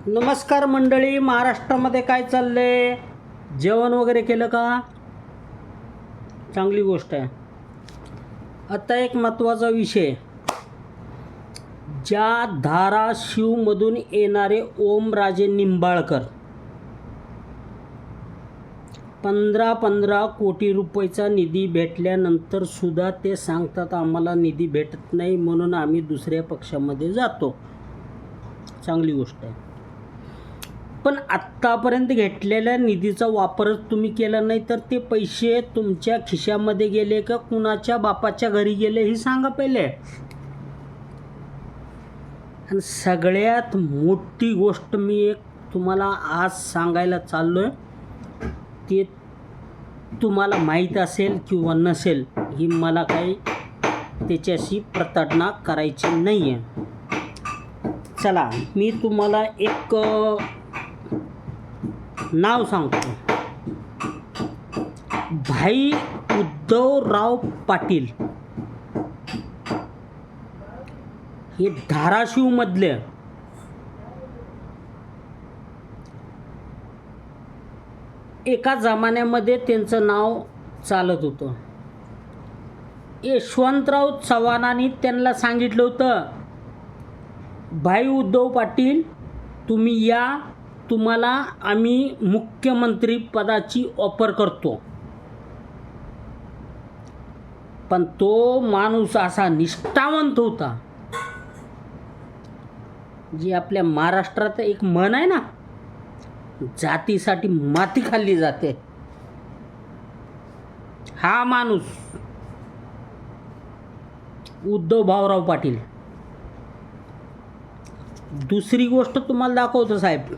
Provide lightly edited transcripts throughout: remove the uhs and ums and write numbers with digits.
नमस्कार मंडळी, महाराष्ट्रामध्ये काय चाललंय? जेवण वगैरे केलं का? चांगली गोष्ट आहे. आता एक महत्त्वाचा विषय, ज्या धाराशिवमधून येणारे ओमराजे निंबाळकर 15 कोटी रुपयाचा निधी भेटल्यानंतर सुद्धा ते सांगतात आम्हाला निधी भेटत नाही म्हणून आम्ही दुसऱ्या पक्षामध्ये जातो. चांगली गोष्ट आहे. पण आत्तापर्यंत घेतलेल्या निधीचा वापरच तुम्ही केला नाही तर ते पैसे तुमच्या खिशामध्ये गेले का कुणाच्या बापाच्या घरी गेले हे सांगा पहिले. आणि सगळ्यात मोठी गोष्ट मी एक तुम्हाला आज सांगायला चाललो आहे, ते तुम्हाला माहीत असेल किंवा नसेल ही मला काही त्याच्याशी प्रताडणा करायची नाही आहे. चला मी तुम्हाला एक नाव सांगतो. भाई उद्धवराव पाटील हे धाराशिवमधले एका जमान्यामध्ये त्यांचं नाव चालत होतं. यशवंतराव चव्हाणांनी त्यांना सांगितलं होतं, भाई उद्धव पाटील तुम्ही या, तुम्हाला आम्ही मुख्यमंत्री पदाची ऑफर करतो. पण तो माणूस असा निष्ठावंत होता, जी आपल्या महाराष्ट्रात एक म्हण आहे ना, जातीसाठी माती खाल्ली जाते. हा माणूस उद्धव भाऊराव पाटील. दुसरी गोष्ट तुम्हाला दाखवतो साहेब,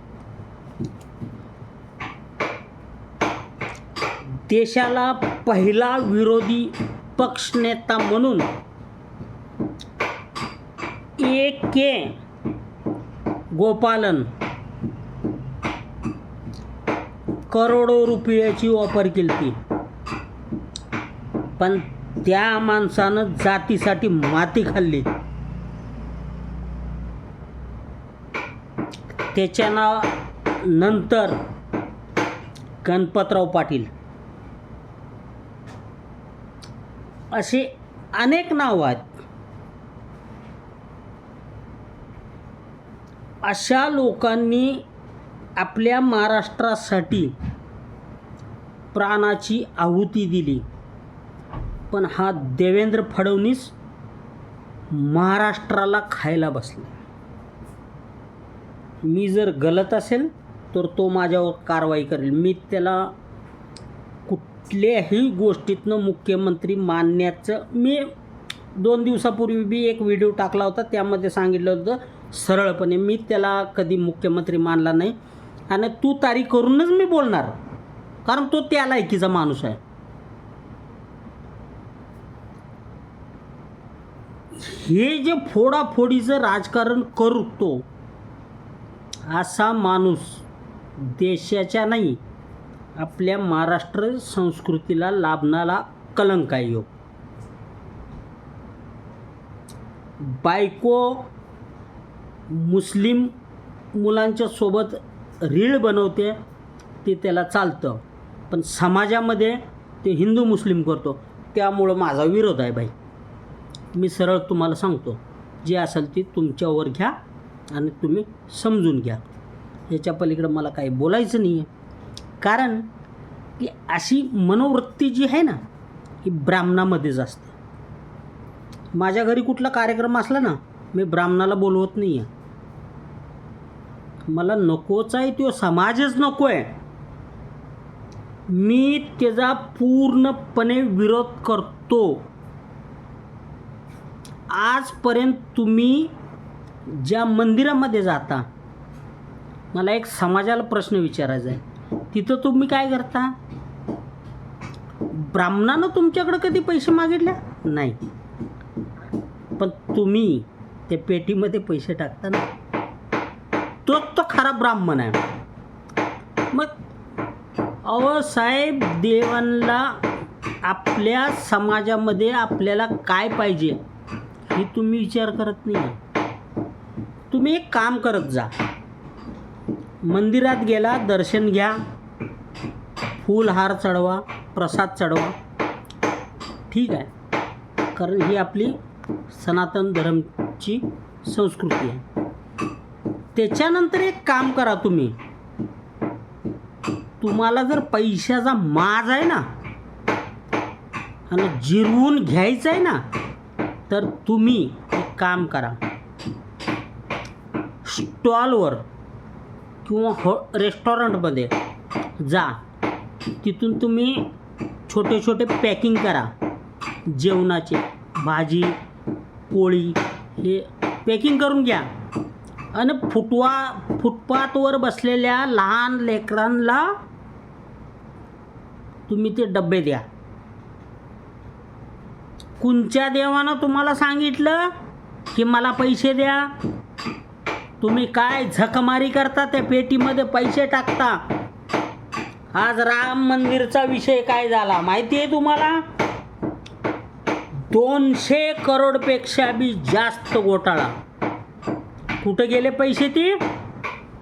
देशाला पहिला विरोधी पक्षनेता म्हणून A.K. गोपालन करोडो रुपयाची ऑफर केली, पण त्या माणसानं जातीसाठी माती खाल्ली. त्याच्या नंतर गणपतराव पाटील असे अनेक नाव आहेत. अशा लोकांनी आपल्या महाराष्ट्रासाठी प्राणाची आहुती दिली. पण हा देवेंद्र फडणवीस महाराष्ट्राला खायला बसला. मी जर गलत असेल तर तो माझ्यावर कारवाई करेल. मी त्याला कुठल्याही गोष्टीतनं मुख्यमंत्री मानण्याचं, मी 2 दिवसापूर्वी बी एक व्हिडिओ टाकला होता, त्यामध्ये सांगितलं होतं सरळपणे मी त्याला कधी मुख्यमंत्री मानला नाही. आणि तू तारीख करूनच मी बोलणार, कारण तो त्या लायकीचा माणूस आहे. हे जे फोडाफोडीचं राजकारण करतो असा माणूस देशाच्या नाही आपल्या महाराष्ट्र संस्कृतीला लाभणारा कलंक आहे. बायको मुस्लिम मुलांच्या सोबत रीळ बनवते ते त्याला चालतं, पण समाजामध्ये ते हिंदू मुस्लिम करतो, त्यामुळं माझा विरोध आहे. भाई मी सरळ तुम्हाला सांगतो, जे असेल ते तुमच्यावर घ्या आणि तुम्ही समजून घ्या. याच्या पलीकडं मला काही बोलायचं नाही आहे. कारण की अशी मनोवृत्ती जी आहे ना ही ब्राह्मणामध्येच असते. माझ्या घरी कुठला कार्यक्रम असला ना मी ब्राह्मणाला बोलवत नाही आहे. मला नकोच आहे, तो समाजच नको आहे. मी त्याचा पूर्णपणे विरोध करतो. आजपर्यंत तुम्ही ज्या मंदिरामध्ये जाता, मला एक समाजाला प्रश्न विचारायचा आहे, तिथं तुम्ही काय करता? ब्राह्मणानं तुमच्याकडं कधी पैसे मागितले नाही, पण तुम्ही त्या पेटीमध्ये पैसे टाकता ना, तोच तो खरा ब्राह्मण आहे. मग अहो साहेब, देवांना आपल्या समाजामध्ये आपल्याला काय पाहिजे हे तुम्ही विचार करत नाही. तुम्ही एक काम करत जा, मंदिरात गेला, दर्शन घ्या, फूलहार चढवा, प्रसाद चढवा, ठीक आहे, कारण ही आपली सनातन धर्मची संस्कृती आहे. त्याच्यानंतर एक काम करा, तुम्हाला जर पैशाचा माज आहे ना आणि जिरवून घ्यायचं आहे ना, तर तुम्ही एक काम करा, स्टॉलवर किंवा रेस्टॉरंटमध्ये जा, तिथून तुम्ही छोटे छोटे पॅकिंग करा जेवणाचे, भाजी पोळी हे पॅकिंग करून घ्या आणि फुटपाथवर बसलेल्या लहान लेकरांना तुम्ही ते डबे द्या. कोणत्या देवानं तुम्हाला सांगितलं की मला पैसे द्या? तुम्ही काय झकमारी करता, त्या पेटीमध्ये पैसे टाकता. आज राम मंदिरचा विषय काय झाला माहिती आहे तुम्हाला? 200 करोडपेक्षा बी जास्त घोटाळा. कुठं गेले पैसे ते?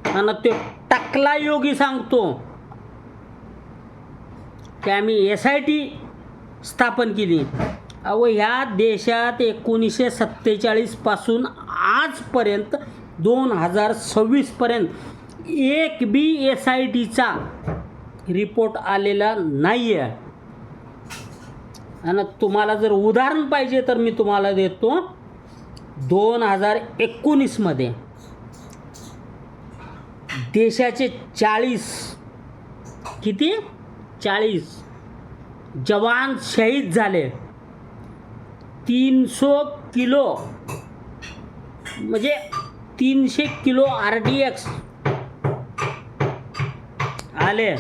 आणि ते टकला योगी सांगतो की आम्ही SIT स्थापन केली. अहो, ह्या देशात 1947 पासून आजपर्यंत 2026 पर्यंत एक बी SITचा रिपोर्ट आलेला नाही आहे. आणि तुम्हाला जर उदाहरण पाहिजे तर मी तुम्हाला देतो. 2019 मध्ये देशाचे 40 जवान शहीद झाले. 300 किलो म्हणजे 300 किलो RDX आले.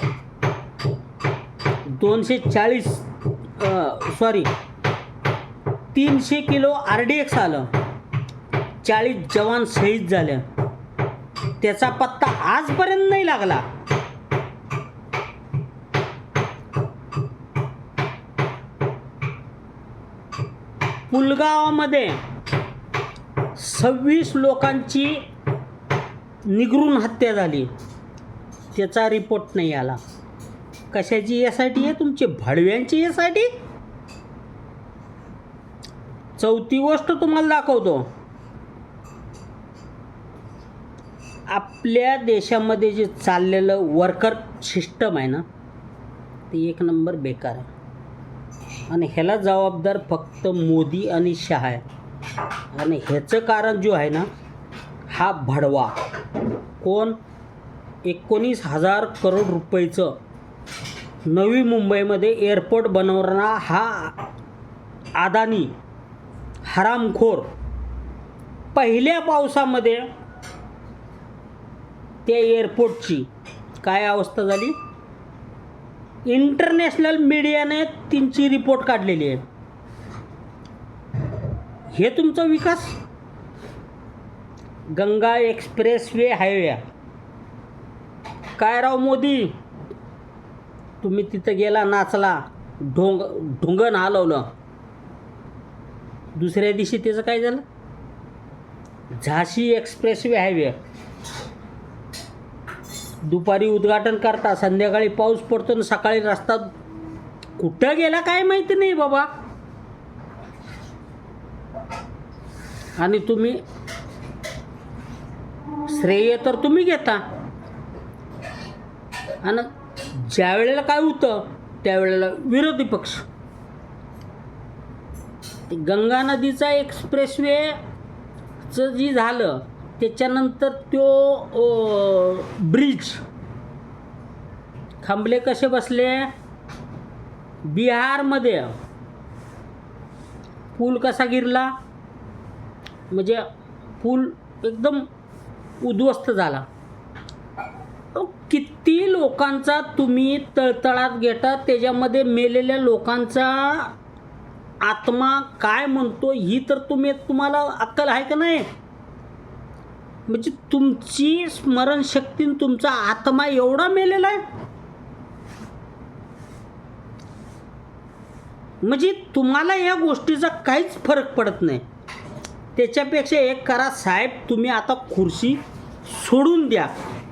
300 किलो RDX आलं. 40 जवान शहीद झाले. त्याचा पत्ता आजपर्यंत नाही लागला. पुलगावामध्ये 26 लोकांची निगरून हत्या झाली. त्याचा रिपोर्ट नाही आला. कशाची SIT आहे तुमची? भाडव्यांची SIT. चौथी गोष्ट तुम्हाला दाखवतो. आपल्या देशामध्ये जे चाललेलं वर्कर सिस्टम आहे ना, ते एक नंबर बेकार आहे. आणि ह्याला जबाबदार फक्त मोदी आणि शहा आहे. आणि ह्याचं कारण जो आहे ना, हा भडवा कोण? 19,000 करोड रुपयेचं नवी मुंबईमध्ये एअरपोर्ट बनवणारा हा अदानी हरामखोर पहिल्या पावसामध्ये त्या एअरपोर्टची काय अवस्था झाली? इंटरनॅशनल मीडियाने त्यांची रिपोर्ट काढलेली आहे. हे तुमचा विकास? गंगा एक्सप्रेसवे हायवे काय राव मोदी? तुम्ही तिथं गेला, नाचला, ढोंगण हलवलं. दुसऱ्या दिवशी त्याचं काय झालं? झाशी एक्सप्रेसवे हायवे दुपारी उद्घाटन करता, संध्याकाळी पाऊस पडतो आणि सकाळी रस्ता कुठं गेला काय माहिती नाही बाबा. आणि तुम्ही श्रेय तर तुम्ही घेता. आणि ज्या वेळेला काय होतं त्यावेळेला विरोधी पक्ष. गंगा नदीचा एक्सप्रेसवेचं जी झालं त्याच्यानंतर तो ब्रिज खांबले कसे बसले? बिहारमध्ये पूल कसा गिरला? म्हणजे पूल एकदम उद्ध्वस्त झाला. किती लोकांचा तुम्ही तळतळात घेता, त्याच्यामध्ये मेलेल्या लोकांचा आत्मा काय म्हणतो ही तर तुम्हाला अक्कल आहे का नाही? म्हणजे तुमची स्मरणशक्ती, तुमचा आत्मा एवढा मेलेला आहे म्हणजे तुम्हाला या गोष्टीचा काहीच फरक पडत नाही. त्याच्यापेक्षा एक करा साहेब, तुम्ही आता खुर्ची सोडून द्या.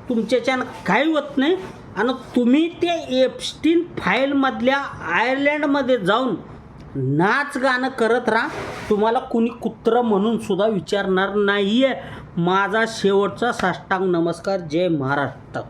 तुमच्याच्यानं काही होत नाही. आणि तुम्ही ते एप्स्टीन फाईलमधल्या आयर्लंडमध्ये जाऊन नाच गाणं करत राहा. तुम्हाला कुणी कुत्रं म्हणून सुद्धा विचारणार नाही आहे. माझा शेवटचा साष्टांग नमस्कार. जय महाराष्ट्र.